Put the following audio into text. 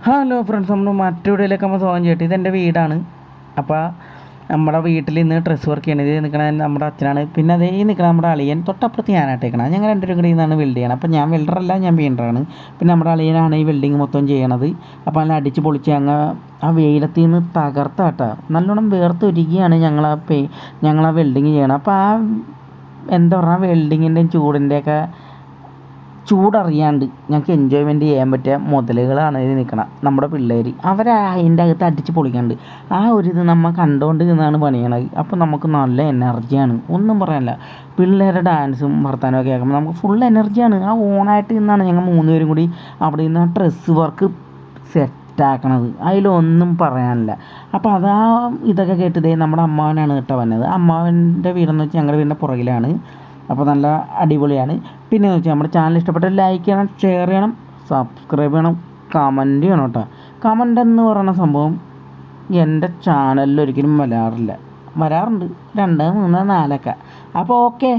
Hello friends, നമ്മൾ മറ്റൊരുവിടയിലേക്ക് നമ്മൾ സ്വാഗതം ചെയ്യട്ടെ. ഇതെൻ്റെ വീടാണ്. അപ്പോൾ നമ്മുടെ വീട്ടിൽ ഇന്ന് ഡ്രസ്സ് വർക്ക് ചെയ്യണത് നിൽക്കണ നമ്മുടെ അച്ഛനാണ്. പിന്നെ അതേ നിൽക്കണം നമ്മുടെ അളിയൻ. തൊട്ടപ്പുറത്ത് ഞാനായിട്ടേക്കണം. ഞങ്ങൾ രണ്ടുപേരും കൂടി നിന്നാണ് വെൽഡ് ചെയ്യണം. അപ്പോൾ ഞാൻ വെൽഡറല്ല, ഞാൻ പെയിൻ്ററാണ്. പിന്നെ നമ്മുടെ അളിയനാണ് ഈ വെൽഡിങ് മൊത്തം ചെയ്യണത്. അപ്പോൾ അതിൽ അടിച്ച് പൊളിച്ച് ആ വെയിലത്തിൽ നിന്ന് തകർത്താട്ടോ നല്ലോണം വേർത്തൊരുക്കിയാണ് ഞങ്ങൾ ആ വെൽഡിങ് ചെയ്യണം. അപ്പോൾ എന്താ പറയുക, വെൽഡിങ്ങിൻ്റെയും ചൂടിൻ്റെയൊക്കെ ചൂടറിയാണ്ട് ഞങ്ങൾക്ക് എൻജോയ്മെൻറ്റ് ചെയ്യാൻ പറ്റിയ മുതലുകളാണ് ഇത് നിൽക്കണം. നമ്മുടെ പിള്ളേർ അതിൻ്റെ അകത്ത് അടിച്ച് പൊളിക്കാണ്ട് ആ ഒരു ഇത് നമ്മൾ കണ്ടുകൊണ്ട് നിന്നാണ് പണിയണത്. അപ്പോൾ നമുക്ക് നല്ല എനർജിയാണ്, ഒന്നും പറയാനില്ല. പിള്ളേരുടെ ഡാൻസും വർത്താനവും ഒക്കെ കേൾക്കുമ്പോൾ നമുക്ക് ഫുൾ എനർജിയാണ്. ആ ഓണായിട്ട് നിന്നാണ് ഞങ്ങൾ 3 പേരും കൂടി അവിടെ നിന്ന് ആ ഡ്രസ്സ് വർക്ക് സെറ്റാക്കണത്. അതിലൊന്നും പറയാനില്ല. അപ്പോൾ ഇതൊക്കെ കേട്ടതേ നമ്മുടെ അമ്മാവനാണ് കേട്ടോ വന്നത്. അമ്മാവൻ്റെ വീടെന്ന് വെച്ചാൽ ഞങ്ങളുടെ വീടിൻ്റെ പുറകിലാണ്. അപ്പോൾ നല്ല അടിപൊളിയാണ്. പിന്നെ എന്ന് വെച്ചാൽ നമ്മുടെ ചാനൽ ഇഷ്ടപ്പെട്ട ലൈക്ക് ചെയ്യണം, ഷെയർ ചെയ്യണം, സബ്സ്ക്രൈബ് ചെയ്യണം, കമൻറ്റ് ചെയ്യണം കേട്ടോ. കമൻ്റ് എന്ന് പറയുന്ന സംഭവം എൻ്റെ ചാനലിൽ ഒരിക്കലും വരാറുണ്ട്, 2, 3, 4 അപ്പോൾ ഓക്കെ.